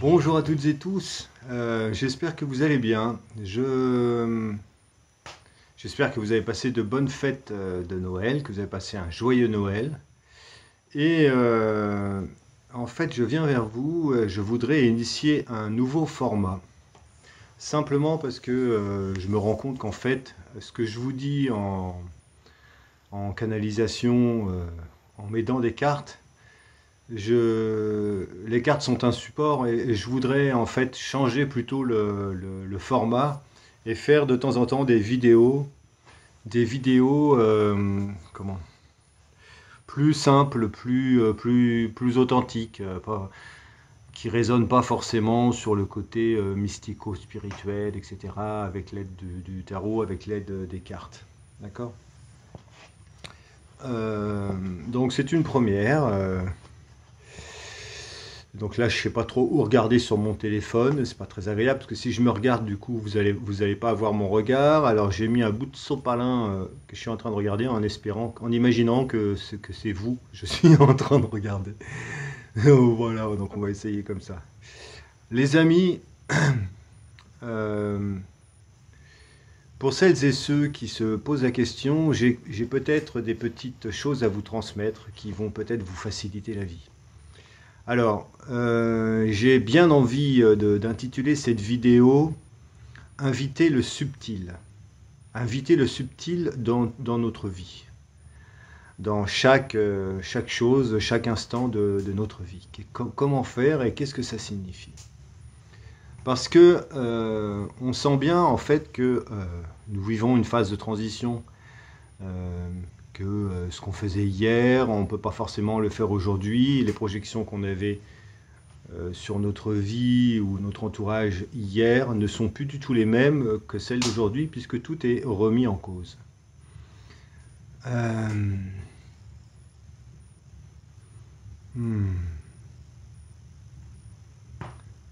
Bonjour à toutes et tous, j'espère que vous allez bien. J'espère que vous avez passé de bonnes fêtes de Noël, que vous avez passé un joyeux Noël. Et en fait, je viens vers vous, je voudrais initier un nouveau format. Simplement parce que je me rends compte qu'en fait, ce que je vous dis en canalisation, en m'aidant des cartes, les cartes sont un support et je voudrais en fait changer plutôt le format et faire de temps en temps des vidéos comment, plus simples, plus authentiques, qui résonnent pas forcément sur le côté mystico-spirituel, etc., avec l'aide du tarot, avec l'aide des cartes. D'accord. Donc c'est une première. Donc là, je ne sais pas trop où regarder sur mon téléphone, c'est pas très agréable parce que si je me regarde, du coup, vous allez pas avoir mon regard. Alors j'ai mis un bout de sopalin que je suis en train de regarder en espérant, en imaginant que c'est vous que je suis en train de regarder. Voilà, donc on va essayer comme ça. Les amis, euh, pour celles et ceux qui se posent la question, j'ai peut-être des petites choses à vous transmettre qui vont peut-être vous faciliter la vie. Alors, j'ai bien envie d'intituler cette vidéo Inviter le subtil. Inviter le subtil dans notre vie. Dans chaque chose, chaque instant de notre vie. Comment faire et qu'est-ce que ça signifie? Parce que on sent bien en fait que nous vivons une phase de transition. Que ce qu'on faisait hier, on ne peut pas forcément le faire aujourd'hui. Les projections qu'on avait sur notre vie ou notre entourage hier ne sont plus du tout les mêmes que celles d'aujourd'hui, puisque tout est remis en cause.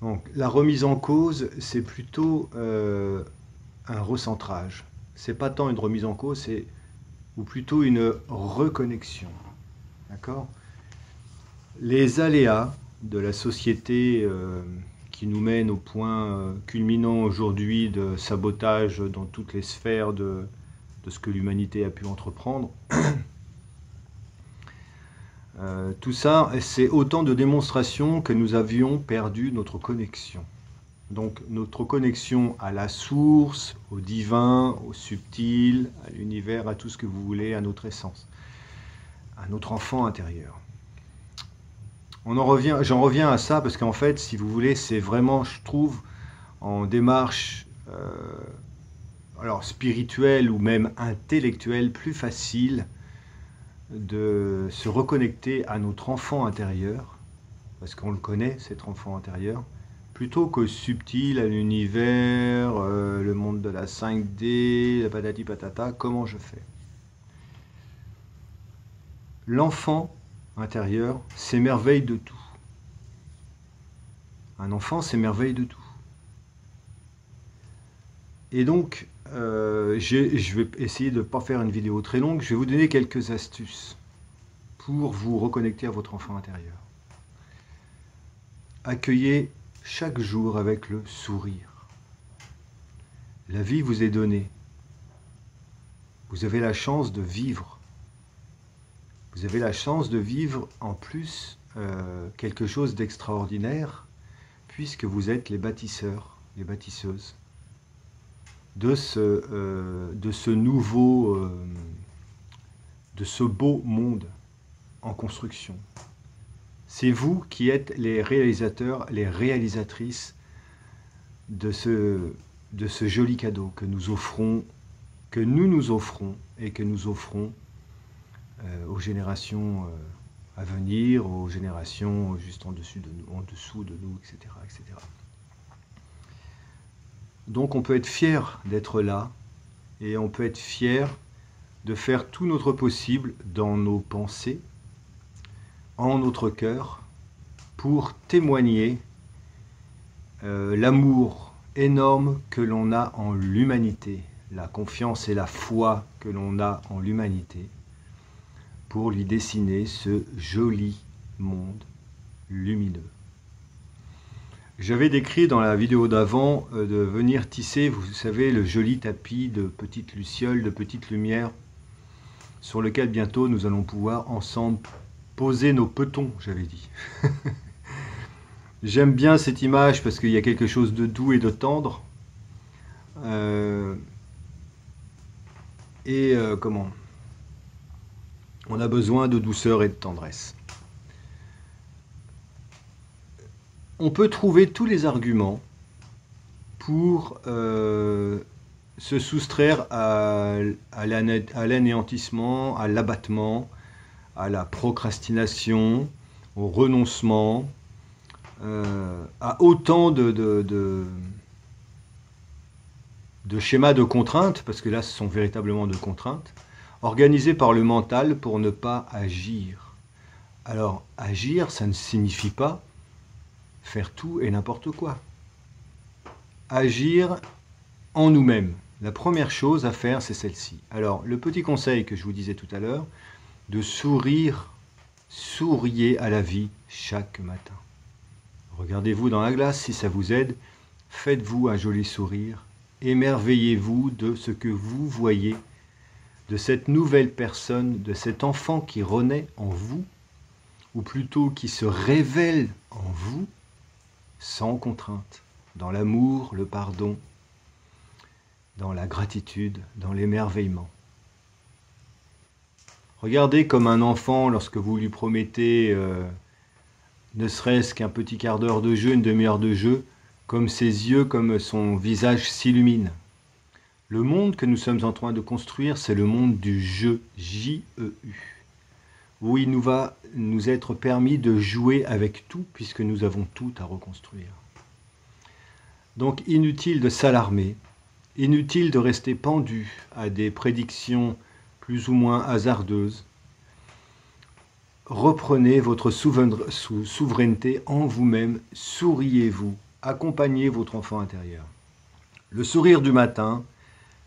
Donc, la remise en cause, c'est plutôt un recentrage. C'est pas tant une remise en cause, c'est ou plutôt une reconnexion. D'accord? Les aléas de la société qui nous mènent au point culminant aujourd'hui de sabotage dans toutes les sphères de ce que l'humanité a pu entreprendre, tout ça, c'est autant de démonstrations que nous avions perdu notre connexion. Donc notre connexion à la source, au divin, au subtil, à l'univers, à tout ce que vous voulez, à notre essence, à notre enfant intérieur. J'en reviens à ça parce qu'en fait, si vous voulez, c'est vraiment, je trouve, en démarche alors spirituelle ou même intellectuelle, plus facile de se reconnecter à notre enfant intérieur, parce qu'on le connaît, cet enfant intérieur, plutôt qu'au subtil, à l'univers, le monde de la 5D, la patati patata. Comment je fais? L'enfant intérieur s'émerveille de tout. Un enfant s'émerveille de tout. Et donc, je vais essayer de ne pas faire une vidéo très longue. Je vais vous donner quelques astuces pour vous reconnecter à votre enfant intérieur. Accueillez chaque jour avec le sourire. La vie vous est donnée. Vous avez la chance de vivre. Vous avez la chance de vivre en plus quelque chose d'extraordinaire, puisque vous êtes les bâtisseurs, les bâtisseuses de ce nouveau, de ce beau monde en construction. C'est vous qui êtes les réalisateurs, les réalisatrices de ce joli cadeau que nous offrons, que nous offrons et que nous offrons aux générations à venir, aux générations juste en dessous de nous, etc., etc. Donc on peut être fier d'être là et on peut être fier de faire tout notre possible dans nos pensées, en notre cœur, pour témoigner l'amour énorme que l'on a en l'humanité, la confiance et la foi que l'on a en l'humanité, pour lui dessiner ce joli monde lumineux. J'avais décrit dans la vidéo d'avant de venir tisser, vous savez, le joli tapis de petites lucioles, de petites lumières, sur lequel bientôt nous allons pouvoir ensemble poser nos petons, j'avais dit. J'aime bien cette image parce qu'il y a quelque chose de doux et de tendre. Comment? On a besoin de douceur et de tendresse. On peut trouver tous les arguments pour se soustraire à l'anéantissement, à l'abattement, à la procrastination, au renoncement, à autant de schémas de contraintes, parce que là ce sont véritablement de contraintes, organisés par le mental pour ne pas agir. Alors agir, ça ne signifie pas faire tout et n'importe quoi. Agir en nous-mêmes. La première chose à faire, c'est celle-ci. Alors, le petit conseil que je vous disais tout à l'heure, de sourire, souriez à la vie chaque matin. Regardez-vous dans la glace, si ça vous aide, faites-vous un joli sourire, émerveillez-vous de ce que vous voyez, de cette nouvelle personne, de cet enfant qui renaît en vous, ou plutôt qui se révèle en vous, sans contrainte, dans l'amour, le pardon, dans la gratitude, dans l'émerveillement. Regardez comme un enfant, lorsque vous lui promettez ne serait-ce qu'un petit quart d'heure de jeu, une demi-heure de jeu, comme ses yeux, comme son visage s'illumine. Le monde que nous sommes en train de construire, c'est le monde du jeu, J-E-U, où il nous va nous être permis de jouer avec tout, puisque nous avons tout à reconstruire. Donc inutile de s'alarmer, inutile de rester pendu à des prédictions plus ou moins hasardeuses. Reprenez votre souveraineté en vous-même, souriez-vous, accompagnez votre enfant intérieur. Le sourire du matin,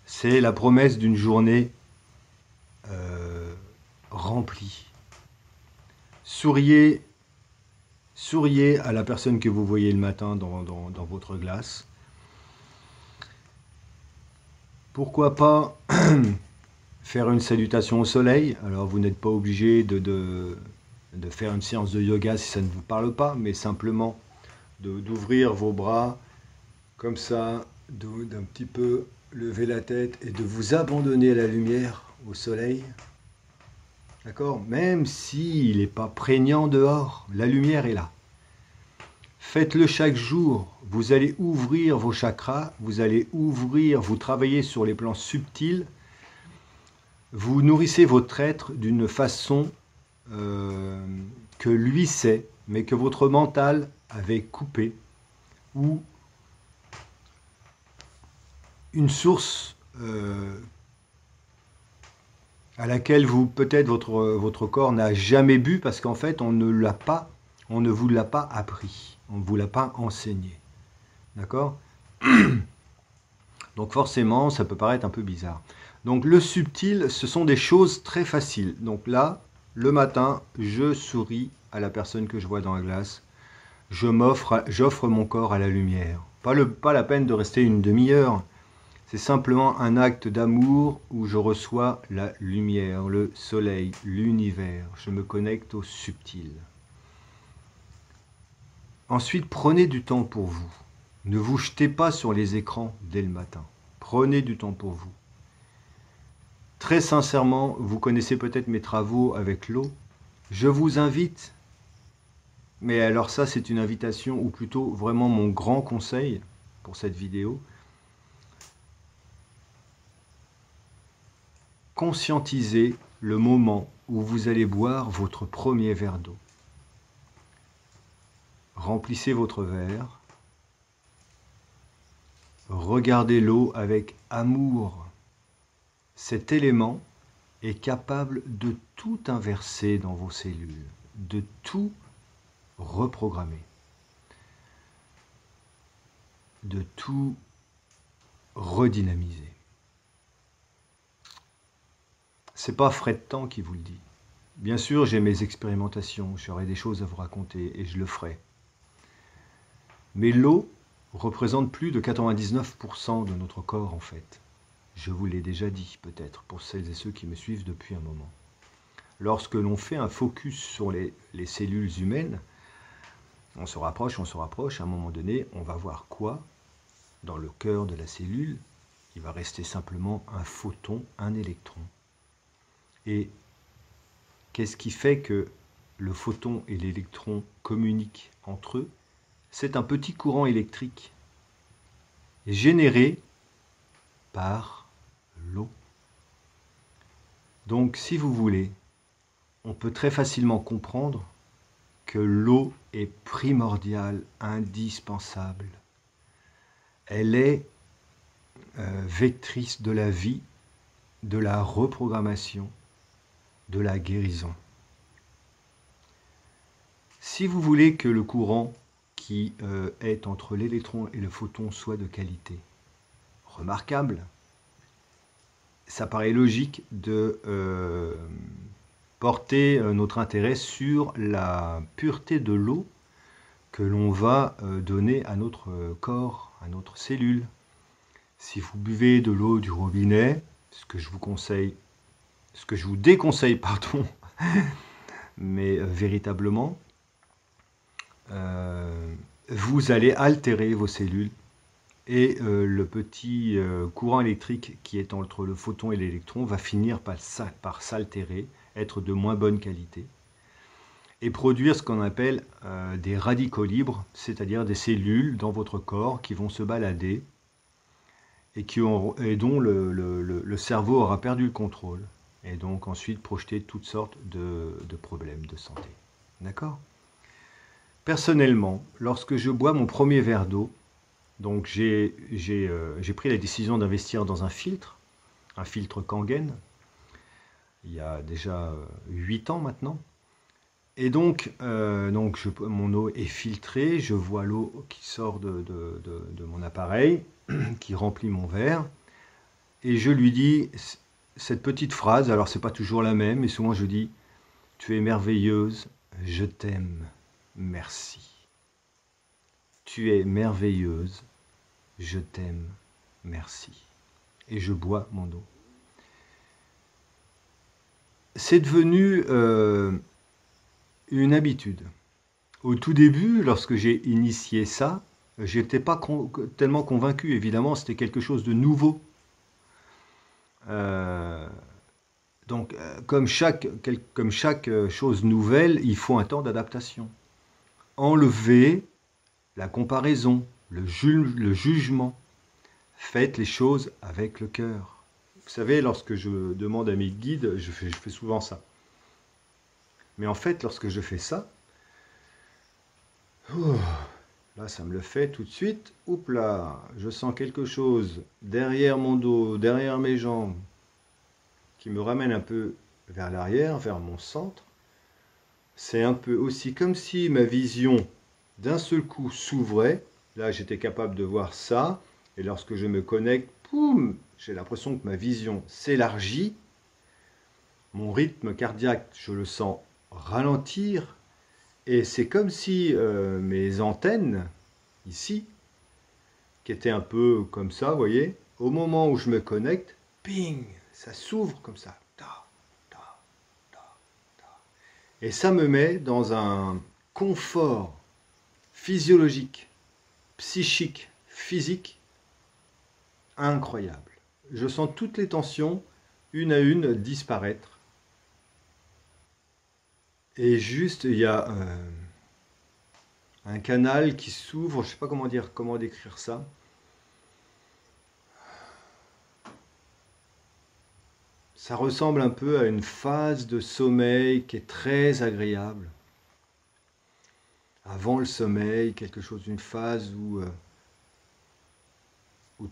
c'est la promesse d'une journée remplie. Souriez à la personne que vous voyez le matin dans votre glace. Pourquoi pas faire une salutation au soleil? Alors vous n'êtes pas obligé de faire une séance de yoga si ça ne vous parle pas, mais simplement d'ouvrir vos bras comme ça, d'un petit peu lever la tête et de vous abandonner à la lumière, au soleil. D'accord? Même s'il n'est pas prégnant dehors, la lumière est là. Faites-le chaque jour. Vous allez ouvrir vos chakras, vous travaillez sur les plans subtils. Vous nourrissez votre être d'une façon que lui sait, mais que votre mental avait coupé, ou une source à laquelle peut-être votre corps n'a jamais bu, parce qu'en fait on ne vous l'a pas appris, on ne vous l'a pas enseigné. D'accord? Donc forcément, ça peut paraître un peu bizarre. Donc le subtil, ce sont des choses très faciles. Donc là, le matin, je souris à la personne que je vois dans la glace. J'offre mon corps à la lumière. Pas la peine de rester une demi-heure. C'est simplement un acte d'amour où je reçois la lumière, le soleil, l'univers. Je me connecte au subtil. Ensuite, prenez du temps pour vous. Ne vous jetez pas sur les écrans dès le matin. Prenez du temps pour vous. Très sincèrement, vous connaissez peut-être mes travaux avec l'eau. Je vous invite, mais alors ça c'est une invitation, ou plutôt vraiment mon grand conseil pour cette vidéo. Conscientisez le moment où vous allez boire votre premier verre d'eau. Remplissez votre verre. Regardez l'eau avec amour. Cet élément est capable de tout inverser dans vos cellules, de tout reprogrammer, de tout redynamiser. C'est pas Fred Tan qui vous le dit. Bien sûr, j'ai mes expérimentations, j'aurai des choses à vous raconter et je le ferai. Mais l'eau représente plus de 99% de notre corps en fait. Je vous l'ai déjà dit peut-être pour celles et ceux qui me suivent depuis un moment. Lorsque l'on fait un focus sur les cellules humaines, on se rapproche, à un moment donné, on va voir quoi? Dans le cœur de la cellule, il va rester simplement un photon, un électron. Et qu'est-ce qui fait que le photon et l'électron communiquent entre eux? C'est un petit courant électrique généré par l'eau. Donc, si vous voulez, on peut très facilement comprendre que l'eau est primordiale, indispensable. Elle est vectrice de la vie, de la reprogrammation, de la guérison. Si vous voulez que le courant qui est entre l'électron et le photon soit de qualité remarquable, ça paraît logique de porter notre intérêt sur la pureté de l'eau que l'on va donner à notre corps, à notre cellule. Si vous buvez de l'eau du robinet, ce que je vous déconseille, pardon, mais véritablement, vous allez altérer vos cellules et le petit courant électrique qui est entre le photon et l'électron va finir par s'altérer, être de moins bonne qualité et produire ce qu'on appelle des radicaux libres, c'est-à-dire des cellules dans votre corps qui vont se balader et dont le cerveau aura perdu le contrôle et donc ensuite projeter toutes sortes de problèmes de santé. D'accord ? Personnellement, lorsque je bois mon premier verre d'eau, donc j'ai pris la décision d'investir dans un filtre Kangen, il y a déjà 8 ans maintenant. Et donc, mon eau est filtrée, je vois l'eau qui sort de mon appareil, qui remplit mon verre, et je lui dis cette petite phrase, alors c'est pas toujours la même, mais souvent je dis « Tu es merveilleuse, je t'aime, merci. Tu es merveilleuse, je t'aime, merci. » Et je bois mon eau. C'est devenu une habitude. Au tout début, lorsque j'ai initié ça, je n'étais pas tellement convaincu. Évidemment, c'était quelque chose de nouveau. Donc, comme chaque chose nouvelle, il faut un temps d'adaptation. Enlevez la comparaison, le jugement. Faites les choses avec le cœur. Vous savez, lorsque je demande à mes guides, je fais souvent ça. Mais en fait, lorsque je fais ça, là, ça me le fait tout de suite. Oups là, je sens quelque chose derrière mon dos, derrière mes jambes, qui me ramène un peu vers l'arrière, vers mon centre. C'est un peu aussi comme si ma vision d'un seul coup s'ouvrait. Là, j'étais capable de voir ça. Et lorsque je me connecte, poum, j'ai l'impression que ma vision s'élargit. Mon rythme cardiaque, je le sens ralentir. Et c'est comme si mes antennes, ici, qui étaient un peu comme ça, vous voyez, au moment où je me connecte, ping, ça s'ouvre comme ça. Et ça me met dans un confort physiologique, psychique, physique, incroyable. Je sens toutes les tensions, une à une, disparaître. Et juste, il y a un canal qui s'ouvre, je ne sais pas comment décrire ça. Ça ressemble un peu à une phase de sommeil qui est très agréable. Avant le sommeil, quelque chose d'une phase où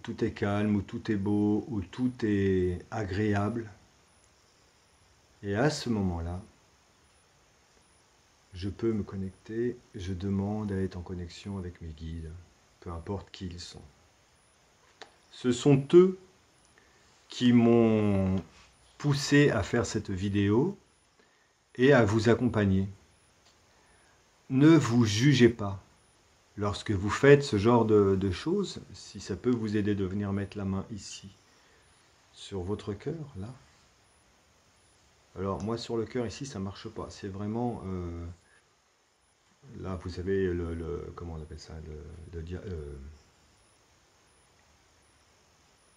tout est calme, où tout est beau, où tout est agréable. Et à ce moment-là, je peux me connecter, je demande à être en connexion avec mes guides, peu importe qui ils sont. Ce sont eux qui m'ont poussé à faire cette vidéo et à vous accompagner. Ne vous jugez pas. lorsque vous faites ce genre de choses, si ça peut vous aider de venir mettre la main ici, sur votre cœur, là. Alors, moi, sur le cœur, ici, ça ne marche pas. C'est vraiment... là, vous avez comment on appelle ça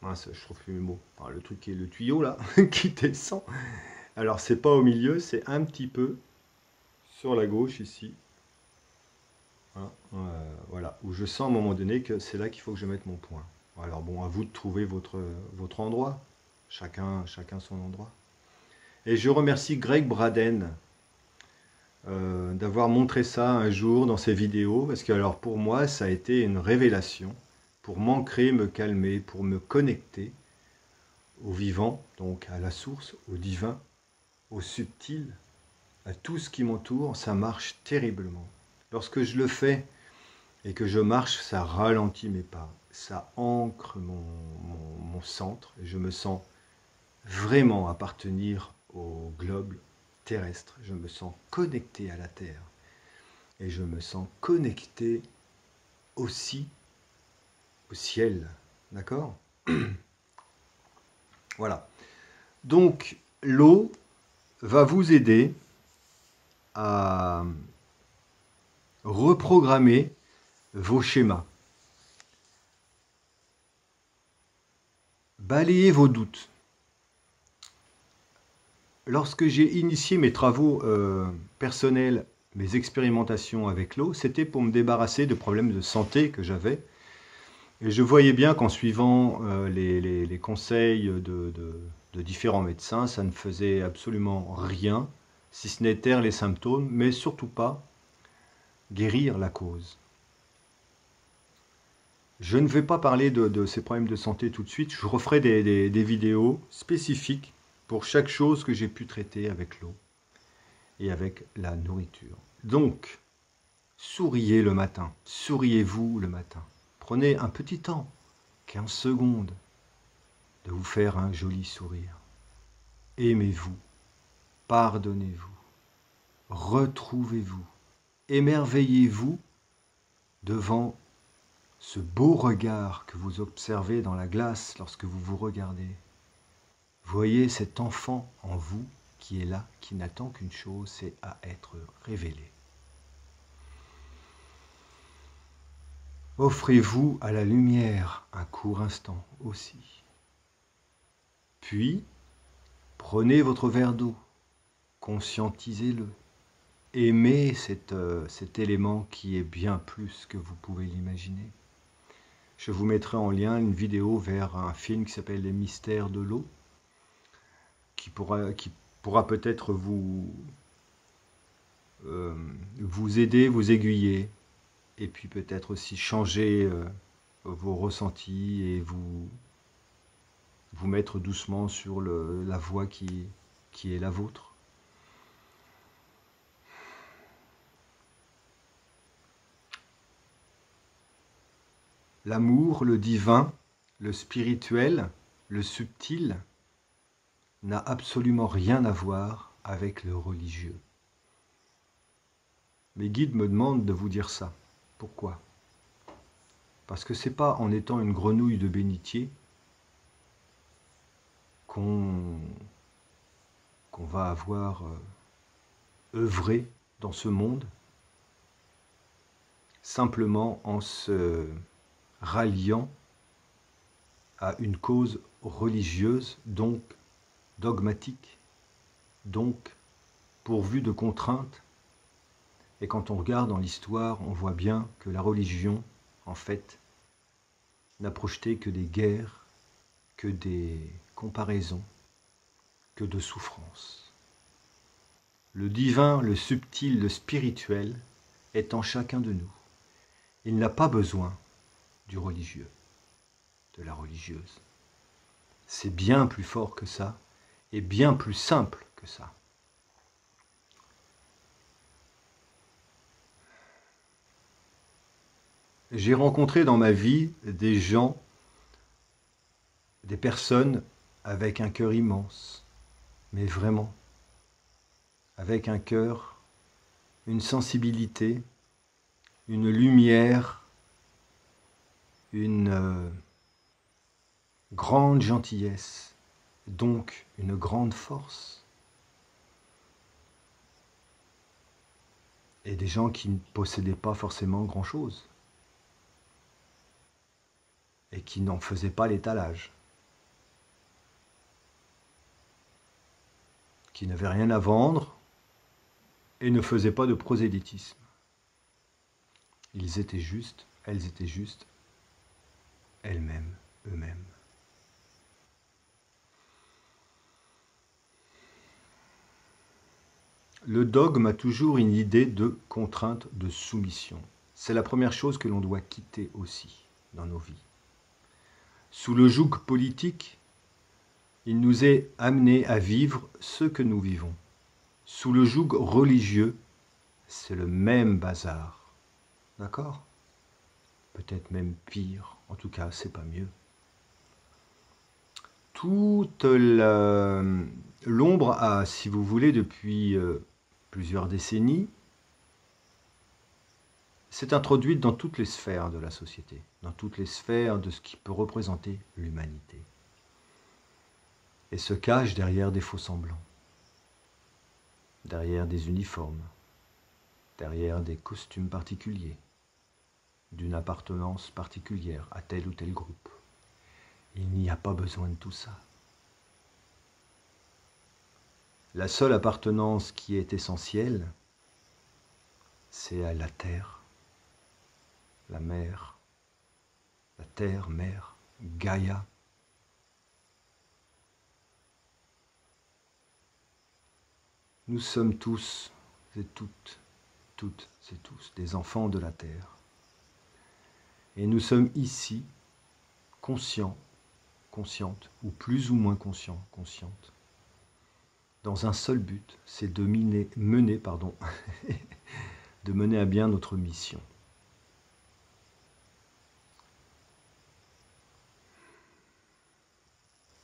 mince, je trouve plus le mot. Enfin, le truc qui est le tuyau, là, qui descend. Alors, c'est pas au milieu, c'est un petit peu sur la gauche, ici. Hein, voilà, où je sens à un moment donné que c'est là qu'il faut que je mette mon point. Alors, bon, à vous de trouver votre endroit. Chacun son endroit. Et je remercie Greg Braden d'avoir montré ça un jour dans ses vidéos, parce que alors pour moi, ça a été une révélation pour m'ancrer, me calmer, pour me connecter au vivant, donc à la source, au divin, au subtil, à tout ce qui m'entoure. Ça marche terriblement. Lorsque je le fais et que je marche, ça ralentit mes pas, ça ancre mon centre, et je me sens vraiment appartenir au globe terrestre. Je me sens connecté à la Terre. Et je me sens connecté aussi au ciel. D'accord? Voilà. Donc, l'eau va vous aider à reprogrammer vos schémas. Balayez vos doutes. Lorsque j'ai initié mes travaux personnels, mes expérimentations avec l'eau, c'était pour me débarrasser de problèmes de santé que j'avais. Et je voyais bien qu'en suivant les conseils de différents médecins, ça ne faisait absolument rien, si ce n'est taire les symptômes, mais surtout pas guérir la cause. Je ne vais pas parler de ces problèmes de santé tout de suite, je referai des vidéos spécifiques pour chaque chose que j'ai pu traiter avec l'eau et avec la nourriture. Donc, souriez le matin, souriez-vous le matin. Prenez un petit temps, 15 secondes, de vous faire un joli sourire. Aimez-vous, pardonnez-vous, retrouvez-vous, émerveillez-vous devant ce beau regard que vous observez dans la glace lorsque vous vous regardez. Voyez cet enfant en vous qui est là, qui n'attend qu'une chose, c'est à être révélé. Offrez-vous à la lumière un court instant aussi. Puis, prenez votre verre d'eau, conscientisez-le. Aimez cet élément qui est bien plus que vous pouvez l'imaginer. Je vous mettrai en lien une vidéo vers un film qui s'appelle Les Mystères de l'eau, qui pourra peut-être vous aider, vous aiguiller, et puis peut-être aussi changer vos ressentis et vous mettre doucement sur la voie qui est la vôtre. L'amour, le divin, le spirituel, le subtil n'a absolument rien à voir avec le religieux. Mes guides me demandent de vous dire ça. Pourquoi? Parce que c'est pas en étant une grenouille de bénitier qu'on va avoir œuvré dans ce monde, simplement en se ralliant à une cause religieuse, donc dogmatique, donc pourvue de contraintes. Et quand on regarde dans l'histoire, on voit bien que la religion, en fait, n'a projeté que des guerres, que des comparaisons, que de souffrances. Le divin, le subtil, le spirituel est en chacun de nous. Il n'a pas besoin du religieux, de la religieuse. C'est bien plus fort que ça et bien plus simple que ça. J'ai rencontré dans ma vie des gens, des personnes avec un cœur immense, mais vraiment, avec un cœur, une sensibilité une lumière, une grande gentillesse, donc une grande force. Et des gens qui ne possédaient pas forcément grand-chose et qui n'en faisaient pas l'étalage, qui n'avaient rien à vendre et ne faisaient pas de prosélytisme. Ils étaient justes, elles étaient justes, elles-mêmes, eux-mêmes. Le dogme a toujours une idée de contrainte, de soumission. C'est la première chose que l'on doit quitter aussi dans nos vies. Sous le joug politique, il nous est amené à vivre ce que nous vivons. Sous le joug religieux, c'est le même bazar. D'accord? Peut-être même pire, en tout cas, c'est pas mieux. Toute l'ombre a, si vous voulez, depuis plusieurs décennies, s'est introduite dans toutes les sphères de la société, dans toutes les sphères de ce qui peut représenter l'humanité, et se cache derrière des faux-semblants, derrière des uniformes, derrière des costumes particuliers, d'une appartenance particulière à tel ou tel groupe. Il n'y a pas besoin de tout ça. La seule appartenance qui est essentielle, c'est à la terre, la mer, la terre, mère, Gaïa. Nous sommes tous et toutes et tous des enfants de la terre. Et nous sommes ici conscients, conscientes, ou plus ou moins conscients, conscientes, dans un seul but, c'est de mener à bien notre mission.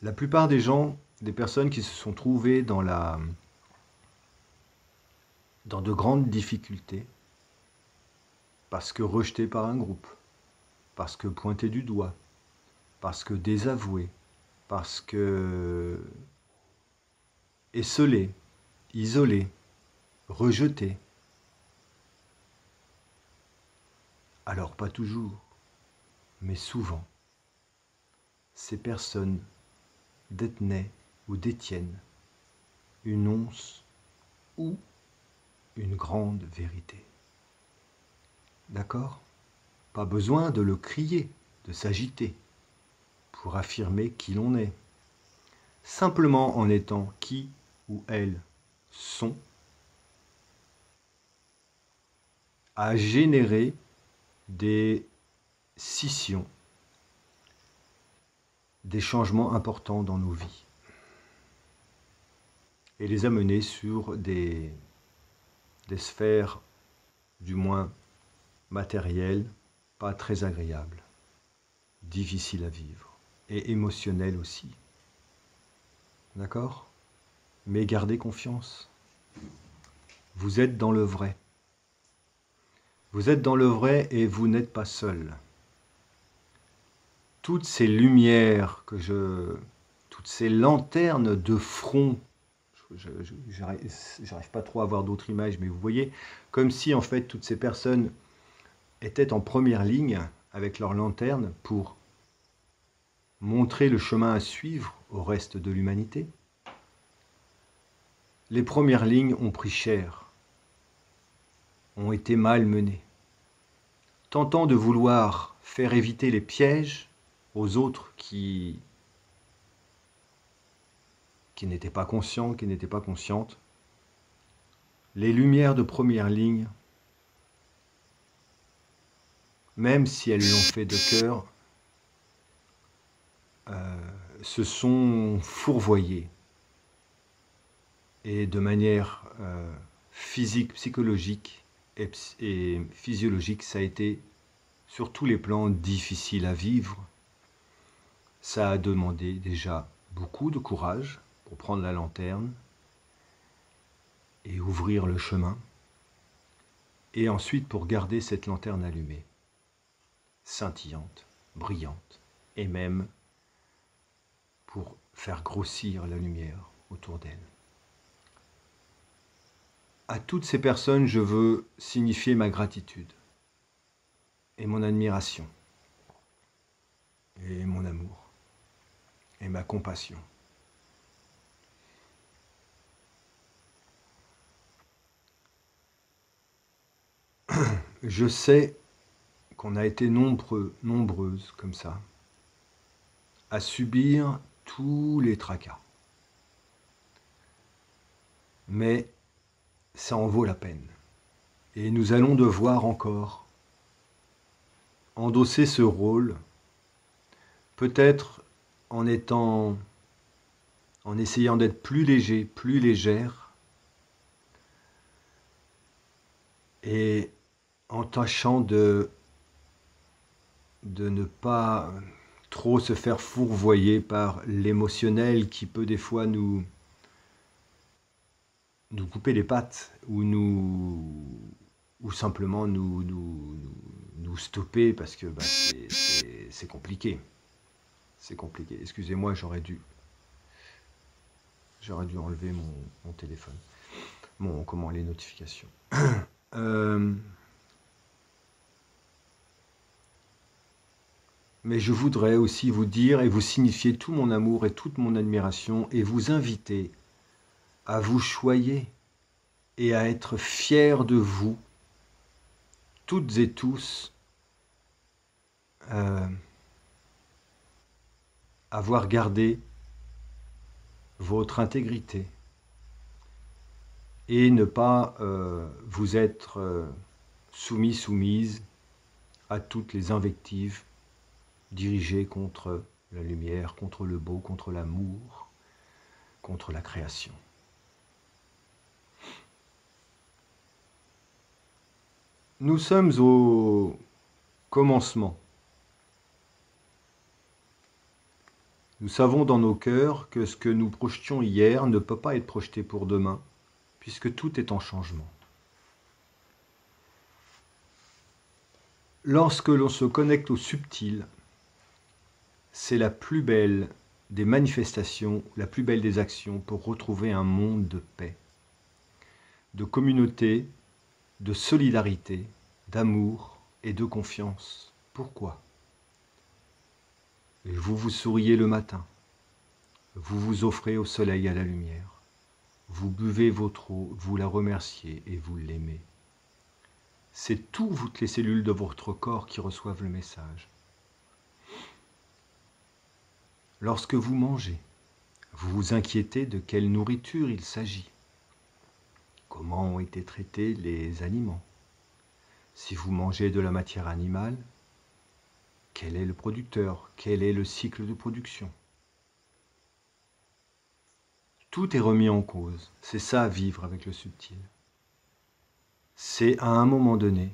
La plupart des gens, des personnes qui se sont trouvées dans de grandes difficultés, parce que rejetées par un groupe, parce que pointées du doigt, parce que désavouées, parce que esseulées, isolées, rejetées. Alors pas toujours, mais souvent, ces personnes détenaient ou détiennent une once ou une grande vérité. D'accord? Pas besoin de le crier, de s'agiter, pour affirmer qui l'on est. Simplement en étant qui ou elles sont, à générer des scissions, des changements importants dans nos vies, et les amener sur des sphères, du moins matérielles, pas très agréables, difficiles à vivre, et émotionnelles aussi. D'accord? Mais gardez confiance. Vous êtes dans le vrai. Vous êtes dans le vrai et vous n'êtes pas seul. Toutes ces lumières toutes ces lanternes de front, j'arrive pas trop à avoir d'autres images, mais vous voyez, comme si en fait toutes ces personnes étaient en première ligne avec leurs lanternes pour montrer le chemin à suivre au reste de l'humanité. Les premières lignes ont pris cher, ont été mal menées, tentant de vouloir faire éviter les pièges aux autres qui n'étaient pas conscients, qui n'étaient pas conscientes. Les lumières de première ligne, même si elles l'ont fait de cœur, se sont fourvoyées. Et de manière physique, psychologique et physiologique, ça a été sur tous les plans difficile à vivre. Ça a demandé déjà beaucoup de courage pour prendre la lanterne et ouvrir le chemin. et ensuite pour garder cette lanterne allumée, scintillante, brillante, et même pour faire grossir la lumière autour d'elle. À toutes ces personnes, je veux signifier ma gratitude et mon admiration et mon amour et ma compassion. Je sais qu'on a été nombreuses comme ça, à subir tous les tracas. Mais ça en vaut la peine. Et nous allons devoir encore endosser ce rôle, peut-être en essayant d'être plus léger, plus légère, et en tâchant de ne pas trop se faire fourvoyer par l'émotionnel qui peut des fois nous couper les pattes ou simplement nous stopper parce que c'est compliqué. C'est compliqué. Excusez-moi, j'aurais dû enlever mon téléphone. Les notifications. Mais je voudrais aussi vous dire et vous signifier tout mon amour et toute mon admiration et vous inviter à vous choyer et à être fiers de vous, toutes et tous, avoir gardé votre intégrité et ne pas vous être soumise à toutes les invectives dirigées contre la lumière, contre le beau, contre l'amour, contre la création. Nous sommes au commencement. Nous savons dans nos cœurs que ce que nous projetions hier ne peut pas être projeté pour demain, puisque tout est en changement. Lorsque l'on se connecte au subtil, c'est la plus belle des manifestations, la plus belle des actions pour retrouver un monde de paix, de communauté, de solidarité, d'amour et de confiance. Pourquoi ? Et vous vous souriez le matin, vous vous offrez au soleil à la lumière, vous buvez votre eau, vous la remerciez et vous l'aimez. C'est toutes les cellules de votre corps qui reçoivent le message. Lorsque vous mangez, vous vous inquiétez de quelle nourriture il s'agit. Comment ont été traités les aliments? Si vous mangez de la matière animale, quel est le producteur? Quel est le cycle de production? Tout est remis en cause. C'est ça, vivre avec le subtil. C'est à un moment donné,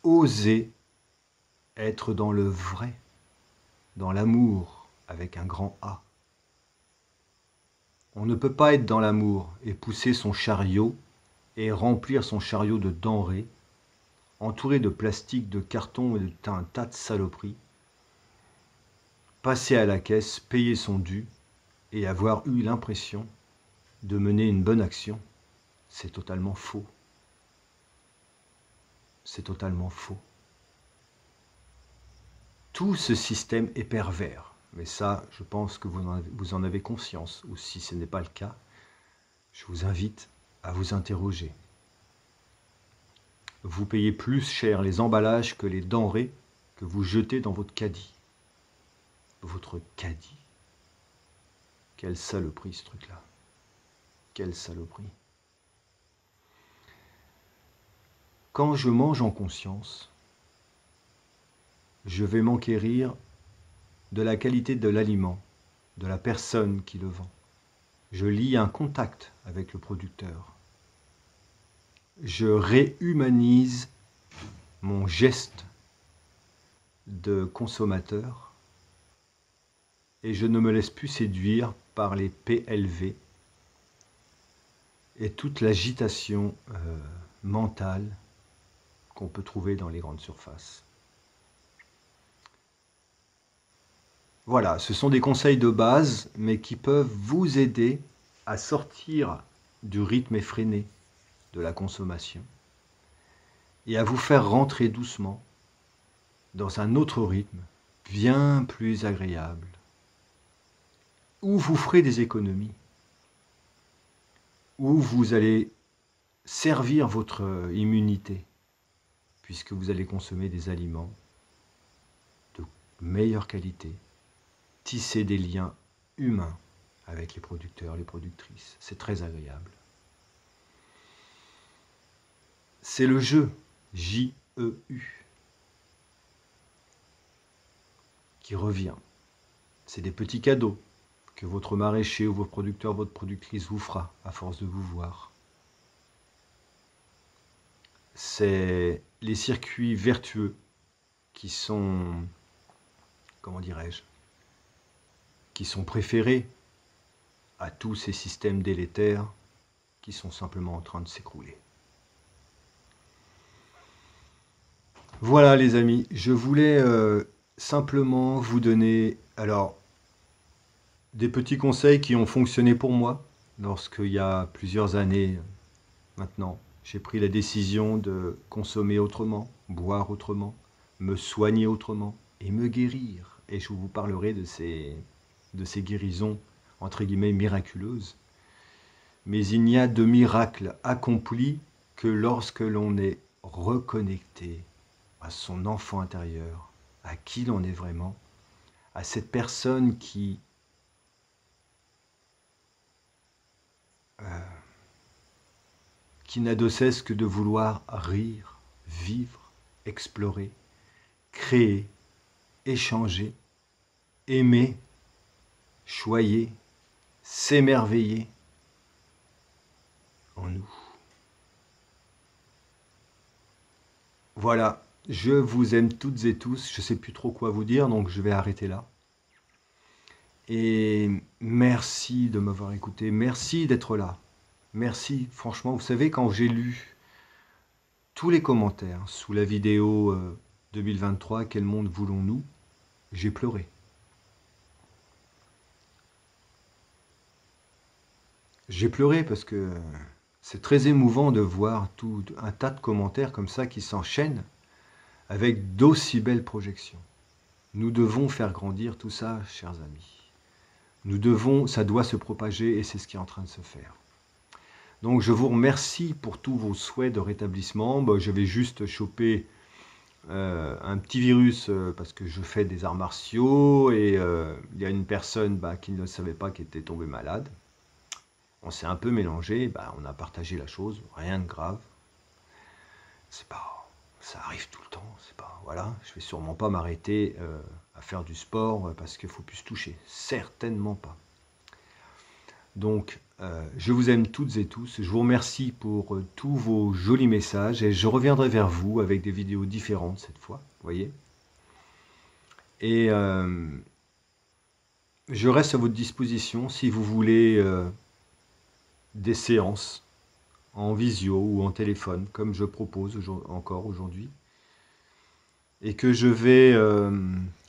oser être dans le vrai, dans l'amour avec un grand A. On ne peut pas être dans l'amour et pousser son chariot et remplir son chariot de denrées, entouré de plastique, de carton et d'un tas de saloperies, passer à la caisse, payer son dû et avoir eu l'impression de mener une bonne action. C'est totalement faux. C'est totalement faux. Tout ce système est pervers. Mais ça, je pense que vous en avez conscience. Ou si ce n'est pas le cas, je vous invite à vous interroger. Vous payez plus cher les emballages que les denrées que vous jetez dans votre caddie. Votre caddie. Quelle saloperie ce truc-là. Quelle saloperie. Quand je mange en conscience, je vais m'enquérir de la qualité de l'aliment, de la personne qui le vend. Je lie un contact avec le producteur. Je réhumanise mon geste de consommateur et je ne me laisse plus séduire par les PLV et toute l'agitation mentale qu'on peut trouver dans les grandes surfaces. Voilà, ce sont des conseils de base, mais qui peuvent vous aider à sortir du rythme effréné de la consommation et à vous faire rentrer doucement dans un autre rythme bien plus agréable, où vous ferez des économies, où vous allez servir votre immunité, puisque vous allez consommer des aliments de meilleure qualité, tisser des liens humains avec les producteurs, les productrices. C'est très agréable. C'est le jeu, J-E-U, qui revient. C'est des petits cadeaux que votre maraîcher ou votre producteur, votre productrice vous fera à force de vous voir. C'est les circuits vertueux qui sont, comment dirais-je, qui sont préférés à tous ces systèmes délétères qui sont simplement en train de s'écrouler. Voilà les amis, je voulais simplement vous donner des petits conseils qui ont fonctionné pour moi lorsqu'il y a plusieurs années maintenant, j'ai pris la décision de consommer autrement, boire autrement, me soigner autrement et me guérir. Et je vous parlerai de ces guérisons, entre guillemets, miraculeuses. Mais il n'y a de miracle accompli que lorsque l'on est reconnecté à son enfant intérieur, à qui l'on est vraiment, à cette personne qui n'a de cesse que de vouloir rire, vivre, explorer, créer, échanger, aimer, choyer, s'émerveiller en nous. Voilà, je vous aime toutes et tous, je ne sais plus trop quoi vous dire, donc je vais arrêter là. Et merci de m'avoir écouté, merci d'être là. Merci, franchement, vous savez, quand j'ai lu tous les commentaires sous la vidéo 2023, quel monde voulons-nous, j'ai pleuré. J'ai pleuré parce que c'est très émouvant de voir tout un tas de commentaires comme ça qui s'enchaînent avec d'aussi belles projections. Nous devons faire grandir tout ça, chers amis. Ça doit se propager et c'est ce qui est en train de se faire. Donc je vous remercie pour tous vos souhaits de rétablissement. Je vais juste choper un petit virus parce que je fais des arts martiaux et il y a une personne qui ne le savait pas qui était tombée malade. On s'est un peu mélangé, on a partagé la chose, rien de grave. Ça arrive tout le temps, voilà. Je vais sûrement pas m'arrêter à faire du sport parce qu'il faut plus se toucher, certainement pas. Donc, je vous aime toutes et tous. Je vous remercie pour tous vos jolis messages et je reviendrai vers vous avec des vidéos différentes cette fois, vous voyez. Et je reste à votre disposition si vous voulez des séances en visio ou en téléphone, comme je propose encore aujourd'hui. Et que je vais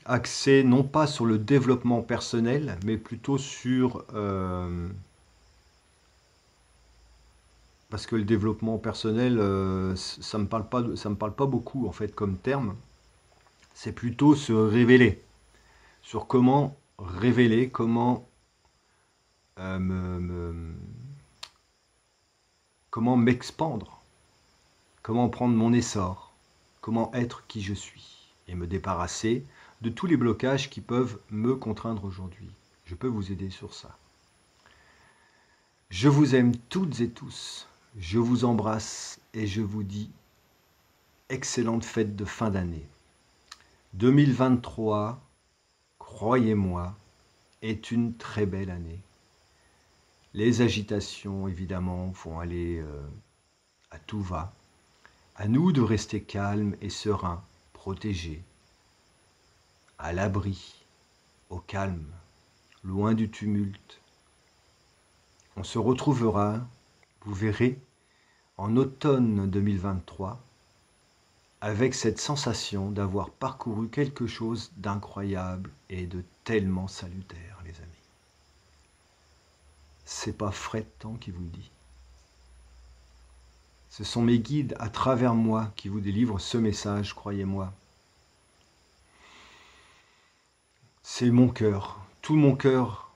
axer non pas sur le développement personnel, mais plutôt sur... parce que le développement personnel, ça me parle pas beaucoup en fait comme terme. C'est plutôt se révéler, sur comment révéler, comment comment m'expandre, comment prendre mon essor, comment être qui je suis et me débarrasser de tous les blocages qui peuvent me contraindre aujourd'hui. Je peux vous aider sur ça. Je vous aime toutes et tous. Je vous embrasse et je vous dis excellente fête de fin d'année. 2023, croyez-moi, est une très belle année. Les agitations, évidemment, vont aller à tout va. À nous de rester calmes et sereins, protégés, à l'abri, au calme, loin du tumulte. On se retrouvera, vous verrez, en automne 2023, avec cette sensation d'avoir parcouru quelque chose d'incroyable et de tellement salutaire, les amis. C'est pas Fred Tan qui vous le dit. Ce sont mes guides à travers moi qui vous délivrent ce message, croyez-moi. C'est mon cœur, tout mon cœur.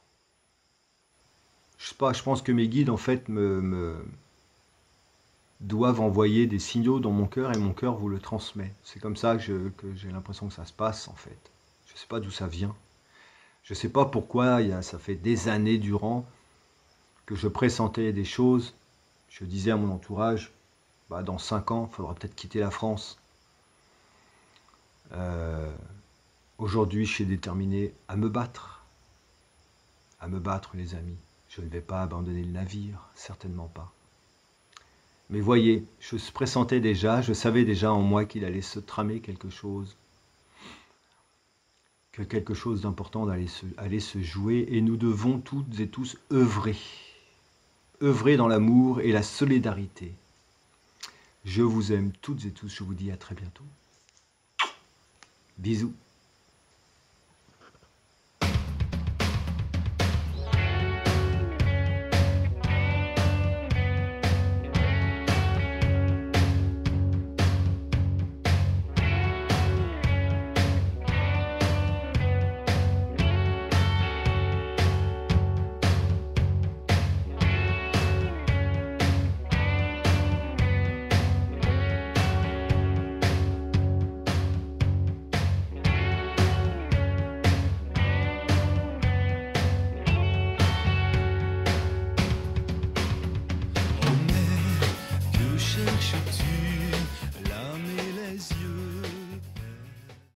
Je sais pas, je pense que mes guides, en fait, doivent envoyer des signaux dans mon cœur et mon cœur vous le transmet. C'est comme ça que j'ai l'impression que ça se passe, en fait. Je ne sais pas d'où ça vient. Je ne sais pas pourquoi, ça fait des années durant que je pressentais des choses. Je disais à mon entourage, bah, dans 5 ans, il faudra peut-être quitter la France. Aujourd'hui, je suis déterminé à me battre. À me battre, les amis. Je ne vais pas abandonner le navire, certainement pas. Mais voyez, je pressentais déjà, je savais déjà en moi qu'il allait se tramer quelque chose, que quelque chose d'important allait se jouer, et nous devons toutes et tous œuvrer. Œuvrer dans l'amour et la solidarité. Je vous aime toutes et tous, je vous dis à très bientôt. Bisous.